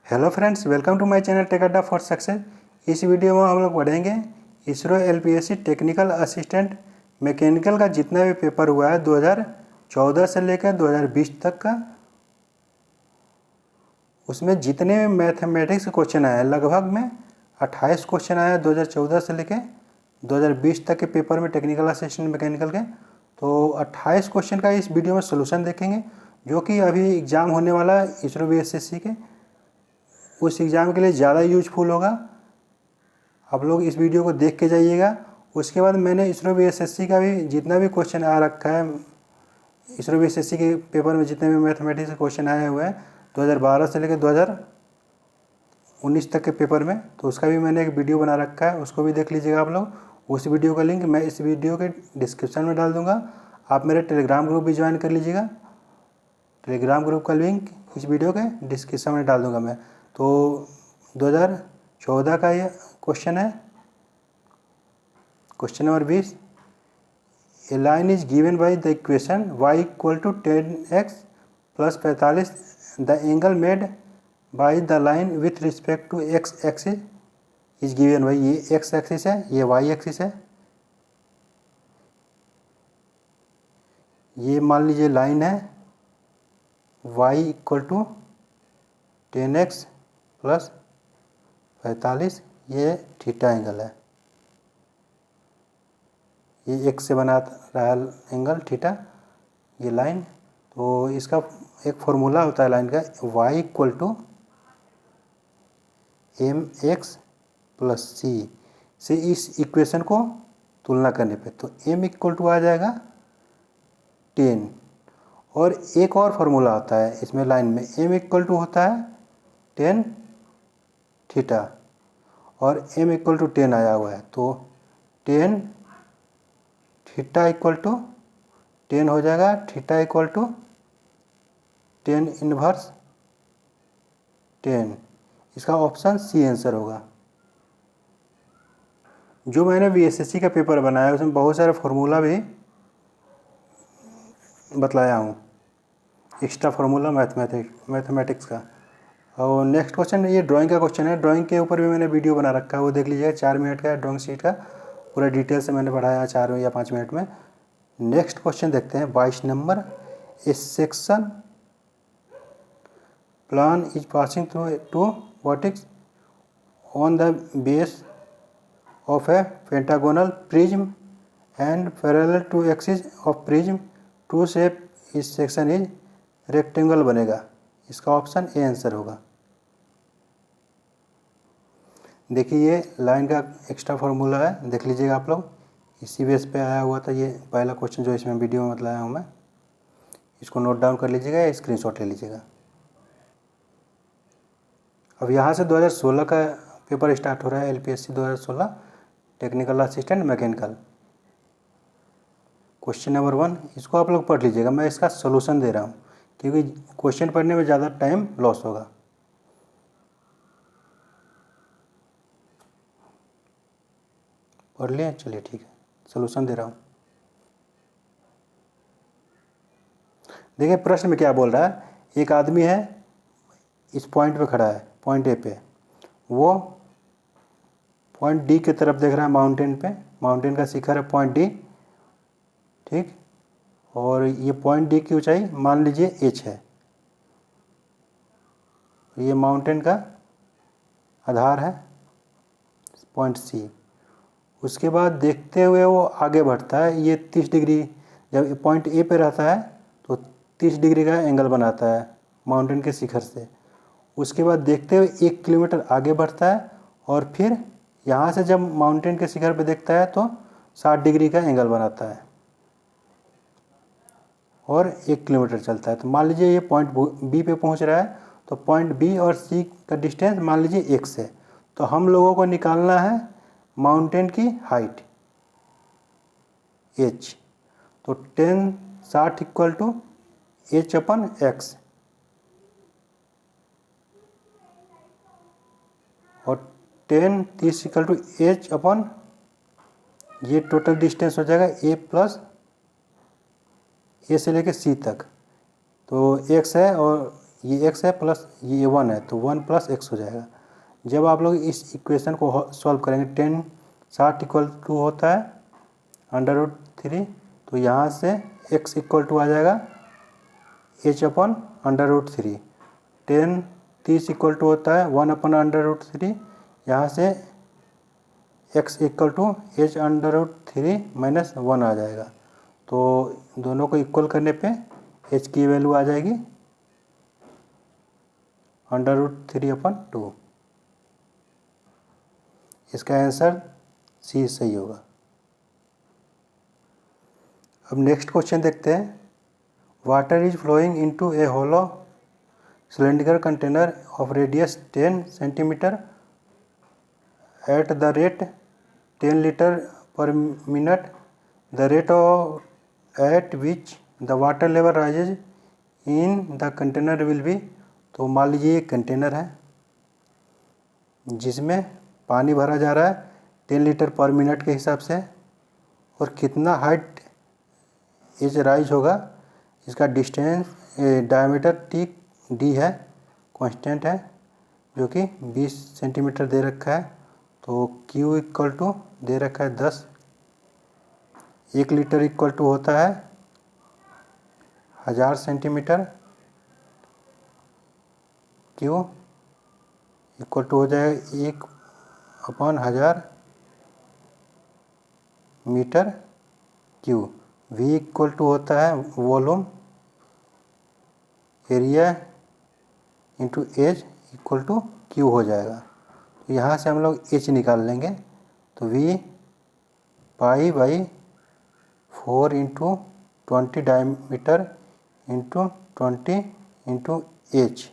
Hello friends, welcome to my channel tech Adda for success. इस video में हम लोग पढ़ेंगे ISRO LPSC technical assistant mechanical का जितना भी पेपर हुआ है 2014 से लेकर 2020 तक का, उसमें जितने भी मैथमेटिक्स के क्वेश्चन आए हैं लगभग में 28 क्वेश्चन आए हैं 2014 से लेकर 2020 तक के पेपर में टेक्निकल असिस्टेंट मैकेनिकल के। तो 28 क्वेश्चन का इस वीडियो में सोल्यूशन देखेंगे, जो कि अभी एग्ज़ाम होने वाला है इसरो बीएसएससी के, उस एग्ज़ाम के लिए ज़्यादा यूजफुल होगा। आप लोग इस वीडियो को देख के जाइएगा। उसके बाद मैंने इसरो बीएसएससी का भी जितना भी क्वेश्चन आ रखा है, इसरो बीएसएससी के पेपर में जितने भी मैथमेटिक्स के क्वेश्चन आए हुए हैं 2012 से लेकर 2019 तक के पेपर में, तो उसका भी मैंने एक वीडियो बना रखा है, उसको भी देख लीजिएगा आप लोग। उस वीडियो का लिंक मैं इस वीडियो के डिस्क्रिप्शन में डाल दूँगा। आप मेरे टेलीग्राम ग्रुप भी ज्वाइन कर लीजिएगा। टेलीग्राम ग्रुप का लिंक इस वीडियो के डिस्क्रिप्शन में डाल दूँगा मैं। तो 2014 का ये क्वेश्चन है, question number 20। A line is given by the equation y equal to 10x plus 45 the angle made by the line with respect to x axis is given by, ये x एक्सिस है, ये y axis है। ये मान लीजिए line है y equal to 10x plus 45, ये theta angle है, ये x से बना रहा है एंगल थीटा, ये लाइन। तो इसका एक फॉर्मूला होता है लाइन का, y equal to M X plus C से इस इक्वेशन को तुलना करने पे तो m इक्वल टू आ जाएगा 10। और एक और फार्मूला होता है इसमें लाइन में, m इक्वल टू होता है 10 थीटा, और m इक्वल टू 10 आया हुआ है, तो 10 थीटा इक्वल टू 10 हो जाएगा। थीटा इक्वल टू 10 इनवर्स 10, इसका ऑप्शन सी आंसर होगा। जो मैंने बीएसएससी का पेपर बनाया उसमें बहुत सारे फार्मूला भी बतलाया हूँ, एक्स्ट्रा फार्मूला मैथमेटिक्स का। और नेक्स्ट क्वेश्चन ये ड्राइंग का क्वेश्चन है। ड्राइंग के ऊपर भी मैंने वीडियो बना रखा है, वो देख लीजिएगा। 4 मिनट का ड्राइंग शीट का पूरा डिटेल से मैंने पढ़ाया 4 या 5 मिनट में। नेक्स्ट क्वेश्चन देखते हैं 22 नंबर। A section plan is passing through two vertex on the base of a pentagonal prism and parallel to axis of prism to shape इस सेक्शन इज रेक्टेंगल बनेगा, इसका ऑप्शन ए आंसर होगा। देखिए ये line का एक्स्ट्रा फार्मूला है, देख लीजिएगा आप लोग, इसी बेस पे आया हुआ था ये पहला क्वेश्चन जो इसमें वीडियो में बताया हूँ मैं। इसको नोट डाउन कर लीजिएगा या स्क्रीनशॉट ले लीजिएगा। अब यहाँ से 2016 का पेपर स्टार्ट हो रहा है, LPSC 2016 technical assistant mechanical. Question number 1, इसको आप लोग पढ़ लीजिएगा, मैं इसका सोल्यूशन दे रहा हूँ क्योंकि क्वेश्चन पढ़ने में ज़्यादा टाइम लॉस होगा। पढ़ लिया, चलिए ठीक है, सोल्यूशन दे रहा हूँ। देखिए प्रश्न में क्या बोल रहा है। एक आदमी है, इस पॉइंट पे खड़ा है, पॉइंट ए पे, वो पॉइंट डी की तरफ देख रहा है, माउंटेन पे, माउंटेन का शिखर है पॉइंट डी, ठीक। और ये पॉइंट डी की ऊंचाई मान लीजिए एच है, ये माउंटेन का आधार है पॉइंट सी। उसके बाद देखते हुए वो आगे बढ़ता है, ये 30 डिग्री, जब पॉइंट ए पे रहता है तो 30 डिग्री का एंगल बनाता है माउंटेन के शिखर से। उसके बाद देखते हुए 1 किलोमीटर आगे बढ़ता है और फिर यहाँ से जब माउंटेन के शिखर पे देखता है तो 60 डिग्री का एंगल बनाता है और 1 किलोमीटर चलता है। तो मान लीजिए ये पॉइंट बी पे पहुँच रहा है, तो पॉइंट बी और सी का डिस्टेंस मान लीजिए x है। तो हम लोगों को निकालना है माउंटेन की हाइट h। तो 10 60 equal to h upon x, और 10 30 इक्वल टू h अपन, ये टोटल डिस्टेंस हो जाएगा a प्लस ए से लेके सी तक। तो x है और ये x है प्लस ये 1 है, तो 1 प्लस x हो जाएगा। जब आप लोग इस इक्वेशन को सॉल्व करेंगे, 10 60 इक्वल टू होता है √3, तो यहाँ से x इक्वल टू आ जाएगा h/√3। 10 30 इक्वल टू होता है 1/√3, यहाँ से x equal to h/√3 minus 1 आ जाएगा। तो दोनों को इक्वल करने पे h की वैल्यू आ जाएगी √3/2। इसका आंसर सी सही होगा। अब नेक्स्ट क्वेश्चन देखते हैं। Water is flowing into a hollow cylindrical container of radius 10 centimeter at the rate 10 liter per minute. The rate at which the water level rises in the container will be। तो मान लीजिए एक container है जिसमें पानी भरा जा रहा है 10 लीटर पर मिनट के हिसाब से, और कितना हाइट इज राइज होगा, इसका डिस्टेंस डायमीटर डी है, कांस्टेंट है, जो कि 20 सेंटीमीटर दे रखा है। तो Q इक्वल टू दे रखा है 10, 1 लीटर इक्वल टू होता है 1000 सेंटीमीटर, Q इक्वल टू हो जाएगा 1/1000 metre Q। V equal to होता है volume area into H equal to Q हो जाएगा। तो यहाँ से हम लोग H निकाल लेंगे, तो V π/4 into 20 diameter into 20 into H,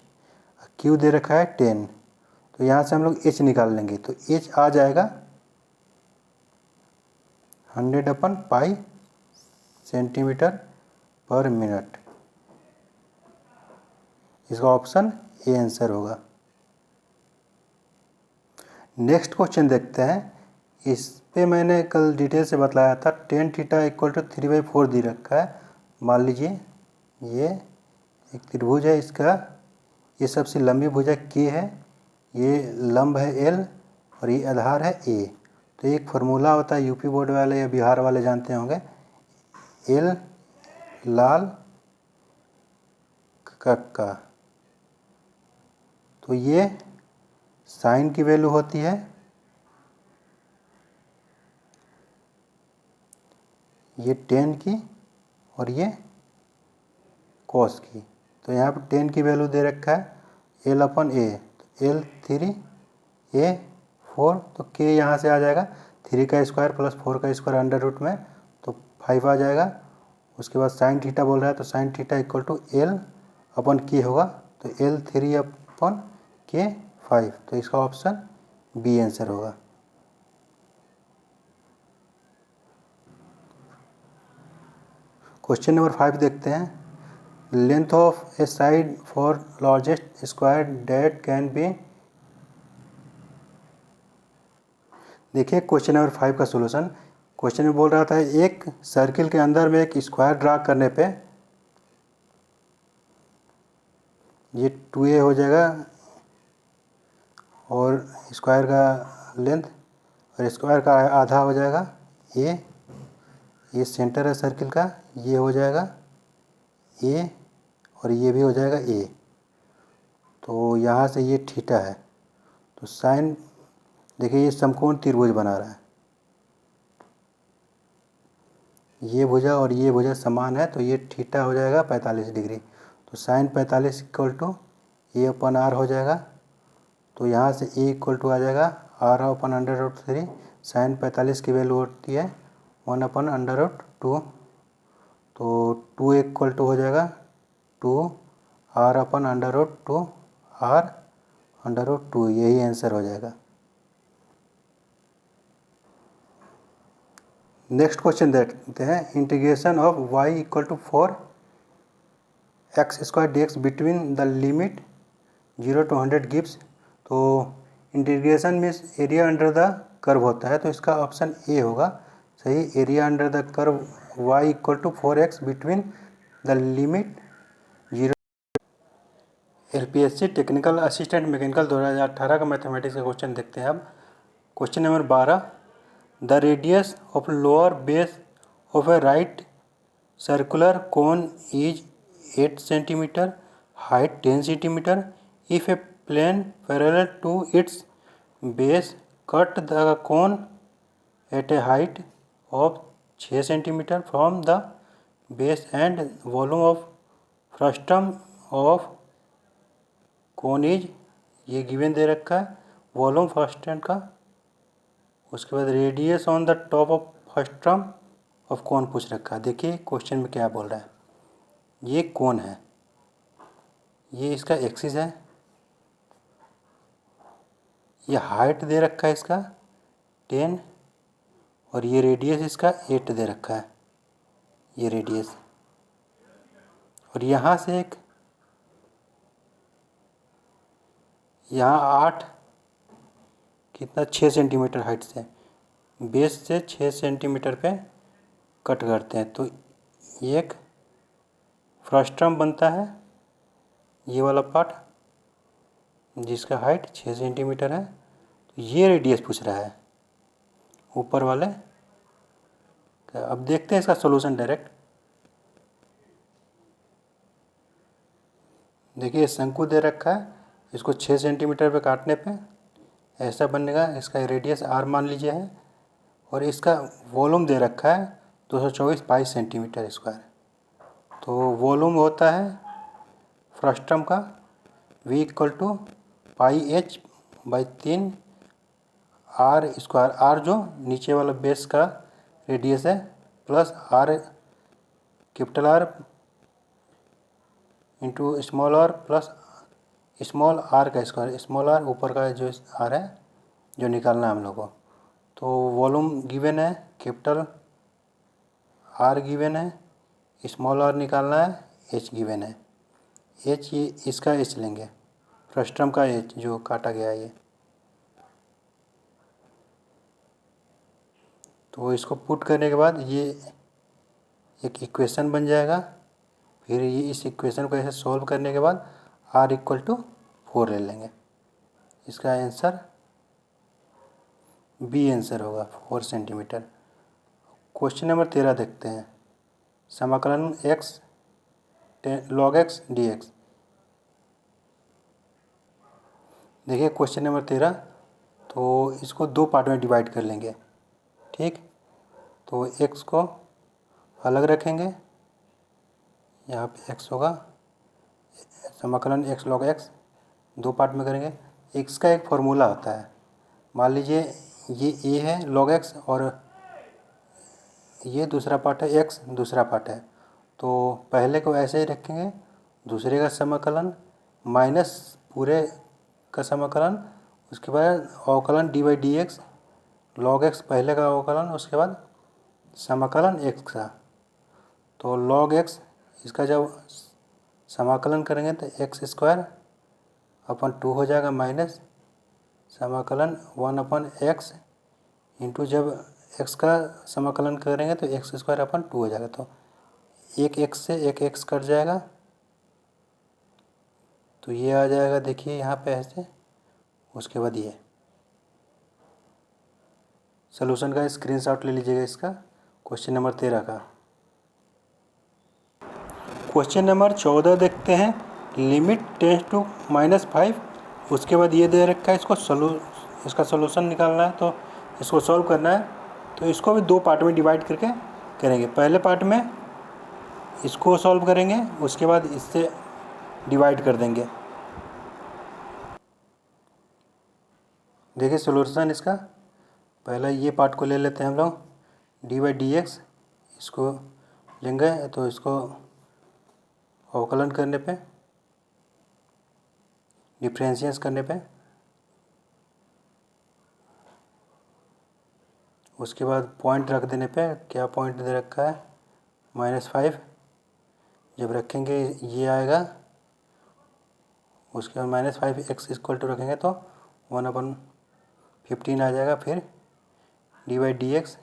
Q दे रखा है 10, तो यहाँ से हम लोग H निकाल लेंगे, तो H आ जाएगा 100/π सेंटीमीटर पर मिनट। इसका ऑप्शन ए आंसर होगा। नेक्स्ट क्वेश्चन देखते हैं। इस पे मैंने कल डिटेल से बताया था। tan थीटा इक्वल टू 3/4 दे रखा है। मान लीजिए ये एक त्रिभुज है, इसका ये सबसे लंबी भुजा K है, ये लंब है L और ये आधार है A। तो एक फार्मूला होता है, यूपी बोर्ड वाले या बिहार वाले जानते होंगे, L लाल कक्का। तो ये साइन की वैल्यू होती है, ये tan की और ये cos की। तो यहाँ पर tan की वैल्यू दे रखा है L/A, तो L3A4, तो K यहाँ से आ जाएगा 3 का स्क्वायर प्लस 4 का स्क्वायर अंडर रूट में, तो 5 आ जाएगा। उसके बाद साइन थीटा बोल रहा है, तो sine theta equal to L/K होगा, तो L3/K 5। तो इसका ऑप्शन बी आंसर होगा। क्वेश्चन नंबर 5 देखते हैं। Length of A side for largest square that can be. देखिए क्वेश्चन नंबर 5 का सोल्यूशन। क्वेश्चन में बोल रहा था एक सर्किल के अंदर में एक स्क्वायर ड्रा करने पे ये 2a हो जाएगा और स्क्वायर का लेंथ और स्क्वायर का आधा हो जाएगा a। ये सेंटर है सर्किल का, ये हो जाएगा a और ये भी हो जाएगा a। तो यहाँ से ये थीटा है, तो साइन देखिए ये समकोण त्रिभुज बना रहा है, ये भुजा और ये भुजा समान है, तो ये थीटा हो जाएगा 45 डिग्री। तो साइन 45 इक्वल टू A/R हो जाएगा। तो यहाँ से A इक्वल टू आ जाएगा R/√3। साइन 45 की वैल्यू होती है 1/√2। तो 2 इक्वल टू हो जाएगा 2R/√2 R/√2, यही आंसर हो जाएगा। नेक्स्ट क्वेश्चन देखते हैं। Integration of y equal to 4x² dx between the limit 0 to 100 gives. तो इंटीग्रेशन में एरिया अंडर द कर्व होता है, तो इसका ऑप्शन ए होगा सही। Area under the curve y equal to 4x between the limit 0 LPSC technical assistant mechanical 2018 का mathematics का क्वेश्चन देखते हैं अब। Question number 12, the radius of lower base of a right circular cone is 8 centimetre, height 10 centimetre. If a plane parallel to its base cut the cone at a height of 6 centimetre from the base and volume of frustum of cone is, ये given दे रखा है volume frustum का। उसके बाद radius on the top of frustum of cone पूछ रखा है। देखिए क्वेश्चन में क्या बोल रहा है। ये कोन है, ये इसका एक्सिस है, ये हाइट दे रखा है इसका 10 और ये रेडियस इसका 8 दे रखा है, ये रेडियस। और यहाँ से एक यहाँ 8 कितना 6 सेंटीमीटर हाइट से बेस से 6 सेंटीमीटर पे कट करते हैं तो एक फ्रस्टम बनता है, ये वाला पार्ट जिसका हाइट 6 सेंटीमीटर है। तो ये रेडियस पूछ रहा है ऊपर वाले। अब देखते हैं इसका सॉल्यूशन डायरेक्ट। देखिए शंकु दे रखा है, इसको 6 सेंटीमीटर पे काटने पे ऐसा बनेगा। इसका रेडियस r मान लीजिए है और इसका वॉल्यूम दे रखा है 224 पाई सेंटीमीटर स्क्वायर। तो वॉल्यूम होता है फ्रस्टम का v equal to pi h by 3 r square, r जो नीचे वाला बेस का रेडियस है plus r capital R into small r plus small r का स्क्वायर, स्मॉल r ऊपर का जो r है जो निकालना है हम लोग को। तो वॉल्यूम गिवन है, कैपिटल R गिवन है, स्मॉल r निकालना है, h गिवन है। h ये इसका h लेंगे, फ्रस्टम का h जो काटा गया है ये। तो इसको पुट करने के बाद ये एक इक्वेशन बन जाएगा। फिर ये इस इक्वेशन को ऐसे सॉल्व करने के बाद r इक्वल टू 4 ले लेंगे। इसका आंसर बी आंसर होगा 4 सेंटीमीटर। क्वेश्चन नंबर 13 देखते हैं। समाकलन x log x dx। देखिए क्वेश्चन नंबर 13, तो इसको दो पार्ट में डिवाइड कर लेंगे। ठीक, तो x को अलग रखेंगे, यहाँ पे x होगा, समाकलन x log x दो पार्ट में करेंगे। x का एक फॉर्मूला होता है, मान लीजिए ये a है log x और ये दूसरा पार्ट है x, दूसरा पार्ट है। तो पहले को ऐसे ही रखेंगे, दूसरे का समाकलन माइनस पूरे का समाकलन, उसके बाद अवकलन D by D x log x पहले का अवकलन, उसके बाद समाकलन x का। तो log x इसका जब समाकलन करेंगे तो x स्क्वायर अपन 2 हो जाएगा माइनस समाकलन 1 अपन x इंटू जब x का समाकलन करेंगे तो x स्क्वायर अपन 2 हो जाएगा। तो एक x से एक x कट जाएगा, तो ये आ जाएगा देखिए यहाँ पे ऐसे। उसके बाद ये सॉल्यूशन का स्क्रीनशॉट ले लीजिएगा इसका, क्वेश्चन नंबर 13 का। क्वेश्चन नंबर 14 देखते हैं। Limit tends to -5। उसके बाद ये दे रखा है, इसका सॉल्यूशन निकालना है, तो इसको सॉल्व करना है। तो इसको भी दो पार्ट में डिवाइड करके करेंगे। पहले पार्ट में इसको सॉल्व करेंगे, उसके बाद इससे डिवाइड कर देंगे। देखिए सॉल्यूशन इसका, पहला ये पार्ट को ले लेते हैं हम लोग, डी बाई डी एक्स इसको लेंगे। तो इसको अवकलन करने पे, डिफरेंशिएशन करने पे, उसके बाद पॉइंट रख देने पे, क्या पॉइंट दे रखा है -5, जब रखेंगे ये आएगा। उसके बाद -5 x इक्वल टू रखेंगे तो 1/15 आ जाएगा। फिर D by D X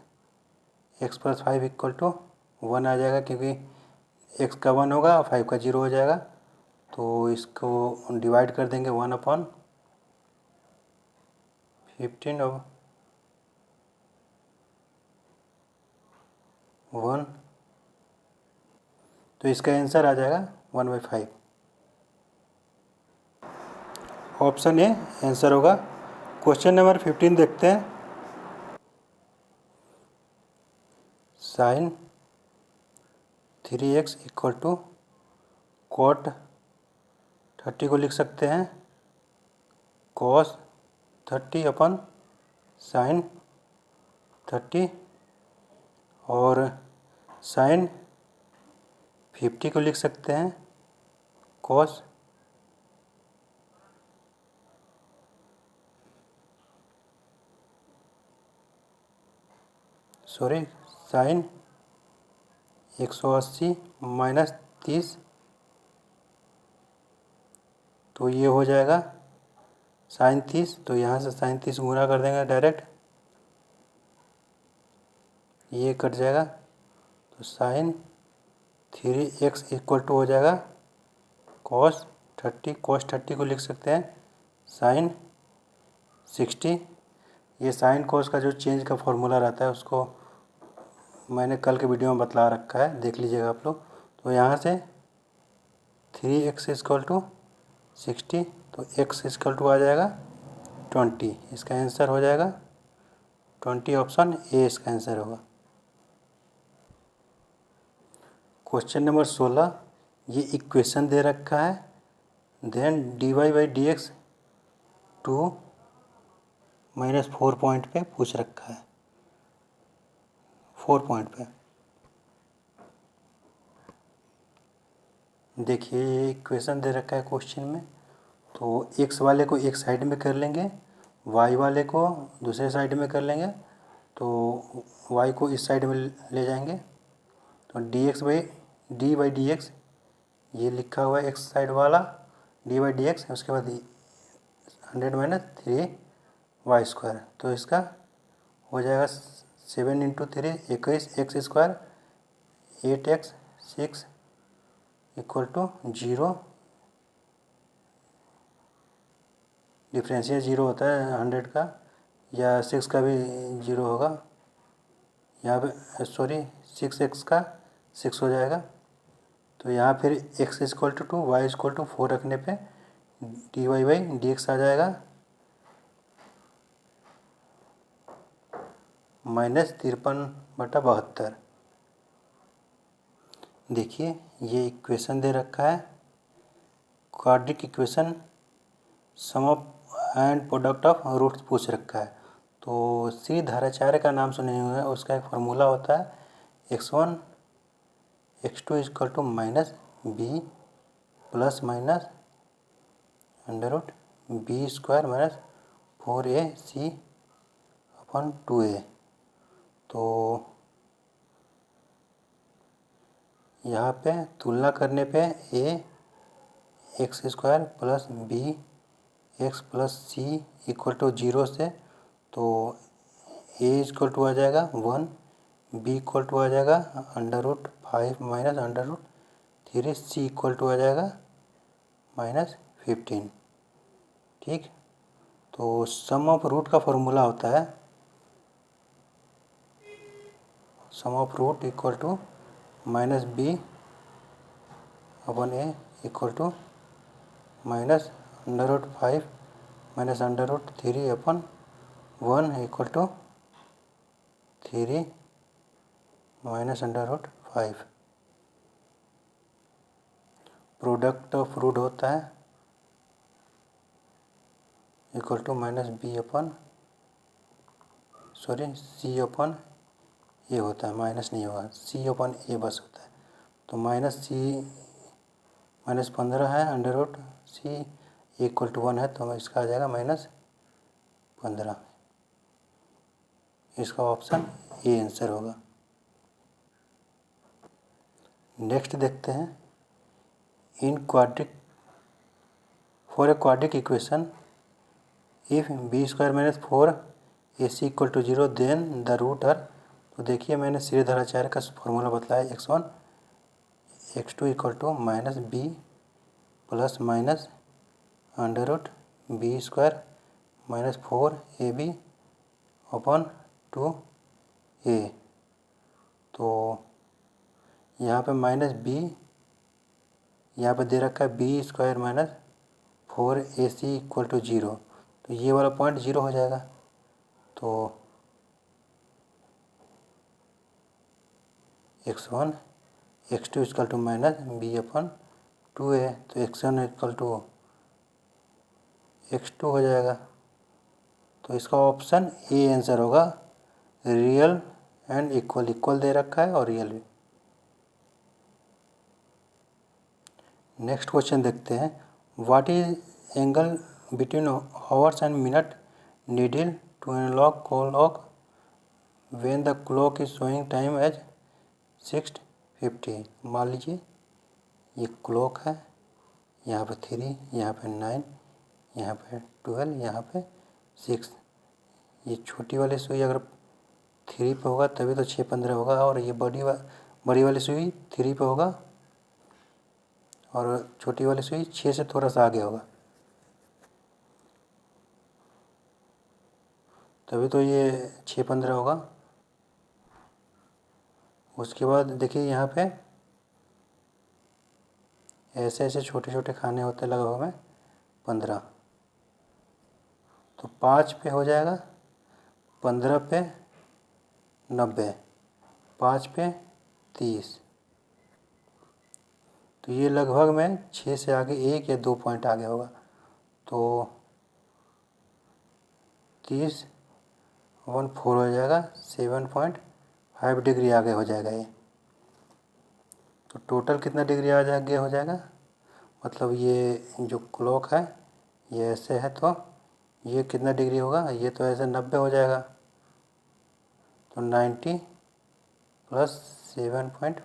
X plus 5 equal to 1 आ जाएगा, क्योंकि x का 1 होगा और 5 का 0 हो जाएगा। तो इसको डिवाइड कर देंगे 1/15 और 1, तो इसका आंसर आ जाएगा 1/5। ऑप्शन ए आंसर होगा। क्वेश्चन नंबर 15 देखते हैं। Sign 3x equal to cot 30 को लिख सकते हैं कॉस 30 अपन साइन 30, और साइन 50 को लिख सकते हैं कॉस साइन 180 माइनस 30, तो ये हो जाएगा साइन 30, तो यहाँ से साइन 30 गुना कर देंगे डायरेक्ट, ये कट जाएगा, तो साइन 3x इक्वल टू हो जाएगा कॉस 30 को लिख सकते हैं साइन 60। ये साइन कॉस का जो चेंज का फॉर्मूला रहता है उसको मैंने कल के वीडियो में बतला रखा है, देख लीजिएगा आप लोग। तो यहाँ से 3x इक्वल टू 60, तो x इक्वल टू आ जाएगा 20, इसका आंसर हो जाएगा 20, ऑप्शन ए इसका आंसर होगा। क्वेश्चन नंबर 16, ये इक्वेशन दे रखा है, देन dy/dx 2-4 पॉइंट पे पूछ रखा है, 4 पॉइंट पे। देखिए ये इक्वेशन दे रखा है क्वेश्चन में, तो x वाले को एक साइड में कर लेंगे, y वाले को दूसरे साइड में कर लेंगे, तो y को इस साइड में ले जाएंगे, तो dy/dx ये लिखा हुआ है x साइड वाला dy/dx, उसके बाद 100 माइनस 3y², तो इसका हो जाएगा 7 × 3 21 x², 8x 6 equal to 0, differential 0 होता है 100 का, या 6 का भी 0 होगा, यहाँ पे 6x का 6 हो जाएगा। तो यहाँ फिर x equal to 2 y equal to 4 रखने पे dy/dx आ जाएगा -53/72। देखिए ये इक्वेशन दे रखा है, quadric equation, sum of and product of roots पूछ रखा है। तो श्रीधराचार्य का नाम सुने हुए हैं, उसका एक फार्मूला होता है x1 x2 equal to -b plus minus √b² minus 4ac/2a। तो यहाँ पे तुलना करने पे x² plus bx plus c equal to 0 से, तो a इक्वल टू आ जाएगा 1, b इक्वल टू आ जाएगा √5 माइनस √3, c इक्वल टू आ जाएगा -15। ठीक, तो सम ऑफ रूट का फॉर्मूला होता है sum of root equal to -b/a equal to -√5 minus √3/1 equal to 3 minus √5। Product of root होता है इक्वल टू c/a होता है, माइनस नहीं होगा, c/a बस होता है। तो -15 है, √c इक्वल टू 1 है, तो इसका आ जाएगा -15, इसका ऑप्शन ए आंसर होगा। नेक्स्ट देखते हैं, for a quadric equation if b² minus 4ac equal to 0 then the root are. तो देखिए मैंने श्रीधराचार्य का फॉर्मूला बताया x1 x2 equal to -b plus minus √b² minus 4ab upon 2a। तो यहाँ पे माइनस b, यहाँ पे दे रखा है b² minus 4ac equal to 0। तो ये वाला पॉइंट 0 हो जाएगा। तो x1 x2 equal to minus b upon 2a। तो x1 इक्वल टू x2 हो जाएगा। तो इसका ऑप्शन ए आंसर होगा, रियल एंड इक्वल। इक्वल दे रखा है और रियल भी। नेक्स्ट क्वेश्चन देखते हैं। What is angle between hours and minute needle to analogue clock when the clock is showing time as 6:50। मान लीजिए ये क्लॉक है, यहाँ पे 3, यहाँ पे 9, यहाँ पे 12, यहाँ पे 6। ये छोटी वाली सुई अगर 3 पे होगा तभी तो 6:15 होगा, और ये बड़ी वाली सुई 3 पे होगा और छोटी वाली सुई 6 से थोड़ा सा आगे होगा, तभी तो ये 6:15 होगा। उसके बाद देखिए यहाँ पे ऐसे ऐसे छोटे छोटे खाने होते हैं लगभग में 15। तो 5 पे हो जाएगा, 15 पे 90, 5 पे 30। तो ये लगभग में 6 से आगे 1 या 2 पॉइंट आगे होगा। तो 30/4 हो जाएगा, 7.5 डिग्री आगे हो जाएगा ये। तो टोटल कितना डिग्री आगे हो जाएगा, मतलब ये जो क्लॉक है ये ऐसे है तो ये कितना डिग्री होगा, ये तो ऐसे 90 हो जाएगा। तो 90 plus 7.5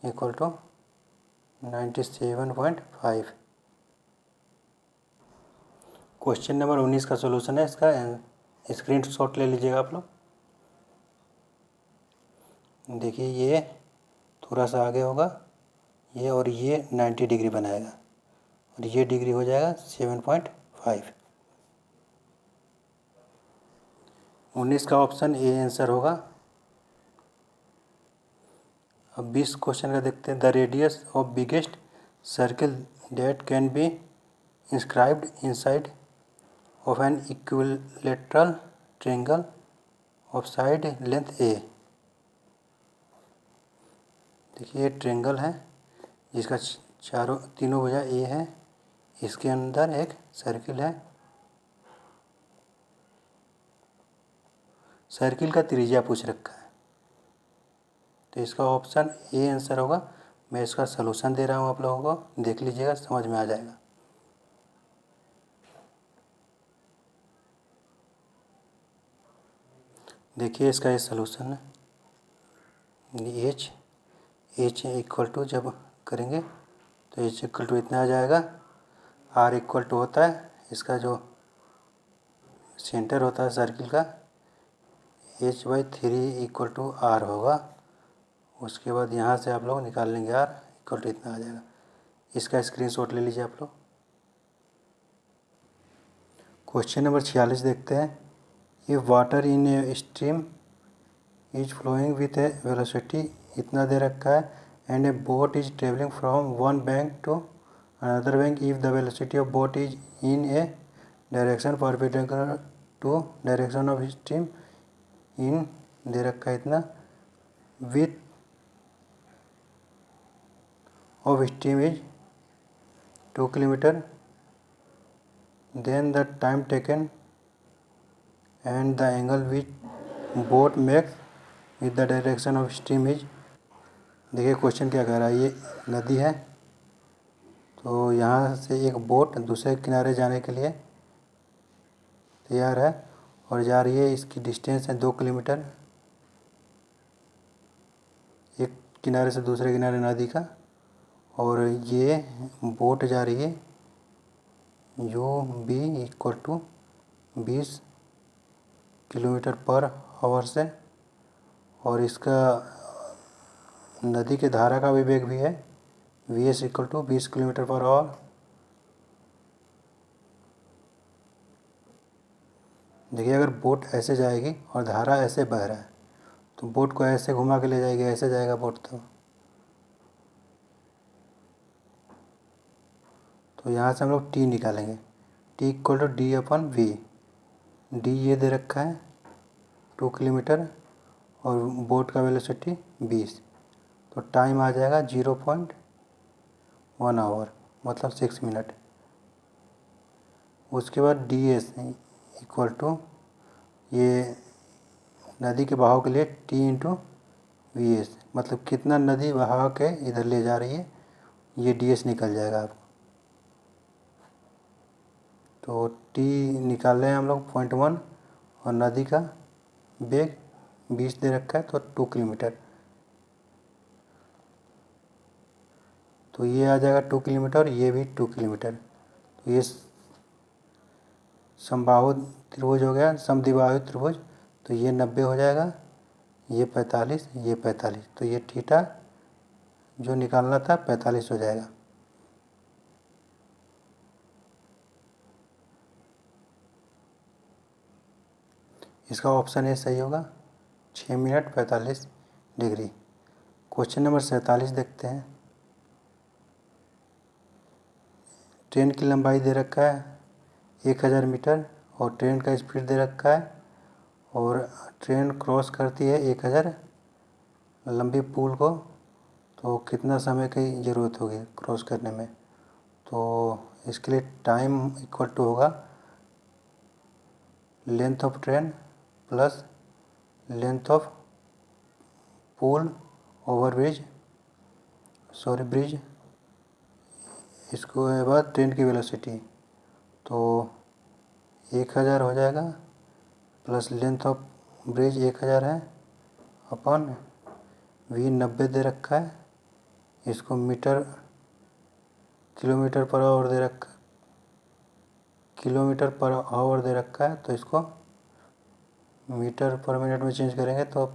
equal to 97.5। Question number 19 का सॉल्यूशन है, इसका स्क्रीन शॉट ले लीजिएगा आप लोग। देखिए ये थोड़ा सा आगे होगा ये, और ये 90 डिग्री बनाएगा और ये डिग्री हो जाएगा 7.5। 19 का ऑप्शन ए आंसर होगा। अब 20 क्वेश्चन का देखते हैं। The radius of biggest circle that can be inscribed inside of an equilateral triangle of side length A. देखिए ये ट्रायंगल है जिसका तीनों भुजा ए है, इसके अंदर एक सर्किल है। सर्किल का त्रिज्या पूछ रखा है, तो इसका ऑप्शन ए आंसर होगा। मैं इसका सलूशन दे रहा हूँ आप लोगों को, देख लीजिएगा, समझ में आ जाएगा। देखिए इसका ये सलूशन है। एच इक्वल टू जब करेंगे तो एच इक्वल टू इतना आ जाएगा। आर इक्वल टू होता है इसका जो सेंटर होता है सर्किल का, h/3 इक्वल टू आर होगा। उसके बाद यहाँ से आप लोग निकाल लेंगे आर इक्वल टू इतना आ जाएगा। इसका स्क्रीनशॉट ले लीजिए आप लोग। क्वेश्चन नंबर 46 देखते हैं। If water in a stream is flowing with a velocity, इतना दे रखा है, and a boat is travelling from one bank to another bank, if the velocity of boat is in a direction perpendicular to direction of stream in दे रखा है इतना, with of stream is 2 kilometre, then the time taken and the angle which boat makes with the direction of stream is। देखिए question क्या कह रहा है। ये नदी है, तो यहाँ से एक बोट दूसरे किनारे जाने के लिए तैयार है और जा रही है। इसकी डिस्टेंस है 2 किलोमीटर, एक किनारे से दूसरे किनारे नदी का, और ये बोट जा रही है UB equal to 20 kilometre per hour से, और इसका नदी के धारा का भी वेग भी है V S equal to 20 kilometre per hour. देखिए अगर बोट ऐसे जाएगी और धारा ऐसे बह रहा है तो बोट को ऐसे घुमा के ले जाएगी, ऐसे जाएगा बोट। तो यहाँ से हम लोग टी निकालेंगे, T equal to D upon V. D ये दे रखा है 2 किलोमीटर और बोट का वेलोसिटी 20, तो टाइम आ जाएगा 0.1 आवर मतलब 6 मिनट। उसके बाद डी एस इक्वल टू ये नदी के बहाव के लिए टी इंटू वी एस, मतलब कितना नदी बहाव के इधर ले जा रही है, ये डी एस निकल जाएगा आपको। तो टी निकाल रहे हैं हम लोग 0.1 और नदी का वेग 20 दे रखा है तो 2 किलोमीटर, तो ये आ जाएगा 2 किलोमीटर, ये भी 2 किलोमीटर। तो ये समबाहु त्रिभुज हो गया, समद्विबाहु त्रिभुज। तो ये 90 हो जाएगा, ये 45, ये 45, तो ये थीटा जो निकालना था 45 हो जाएगा। इसका ऑप्शन ए सही होगा, 6 मिनट 45 डिग्री। क्वेश्चन नंबर 47 देखते हैं। ट्रेन की लंबाई दे रखा है 1000 मीटर और ट्रेन का स्पीड दे रखा है और ट्रेन क्रॉस करती है 1000 लंबी पुल को, तो कितना समय की ज़रूरत होगी क्रॉस करने में। तो इसके लिए टाइम इक्वल टू होगा length of train plus length of पुल ओवर ब्रिज, ब्रिज, इसको के बाद ट्रेन की वेलोसिटी। तो 1000 हो जाएगा प्लस लेंथ ऑफ ब्रिज 1000 है अपन वी 90 दे रखा है, इसको मीटर किलोमीटर पर आवर दे रखा, किलोमीटर पर आवर दे रखा है, तो इसको मीटर पर मिनट में चेंज करेंगे तो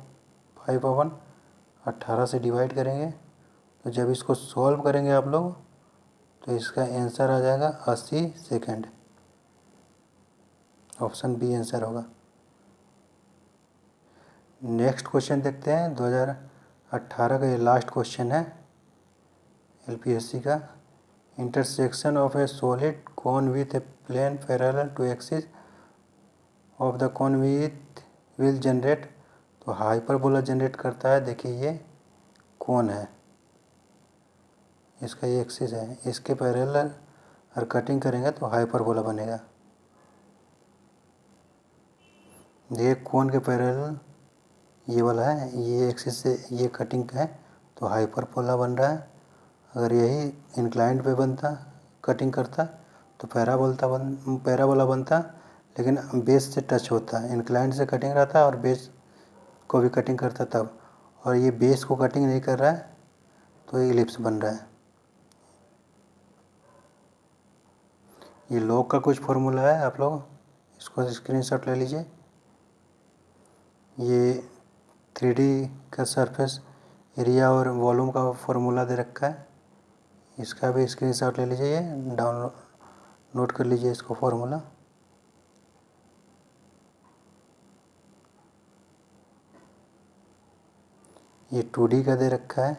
5/18 से डिवाइड करेंगे। तो जब इसको सॉल्व करेंगे आप लोग तो इसका आंसर आ जाएगा 80 सेकेंड। ऑप्शन बी आंसर होगा। नेक्स्ट क्वेश्चन देखते हैं, 2018 का ये लास्ट क्वेश्चन है एलपीएससी का। Intersection of a solid cone with a plane parallel to axis of the cone with will generate, तो हाइपरबोला जनरेट करता है। देखिए ये कोन है, इसका ये एक्सिस है, इसके पैरेलल अगर कटिंग करेंगे तो हाइपरबोला बनेगा। ये कोन के पैरेलल ये वाला है, ये एक्सिस से ये कटिंग है तो हाइपरबोला बन रहा है। अगर यही इंक्लाइंड पे बनता कटिंग करता तो पैराबोला बनता, लेकिन बेस से टच होता है, इंक्लाइंड से कटिंग रहता है और बेस को भी कटिंग करता तब, और ये बेस को कटिंग नहीं कर रहा है तो ये इलिप्स बन रहा है। ये लॉग का कुछ फॉर्मूला है, आप लोग इसको स्क्रीनशॉट ले लीजिए। ये 3D का सरफेस एरिया और वॉल्यूम का फॉर्मूला दे रखा है, इसका भी स्क्रीनशॉट ले लीजिए, डाउनलोड नोट कर लीजिए इसको फॉर्मूला। ये 2D का दे रखा है,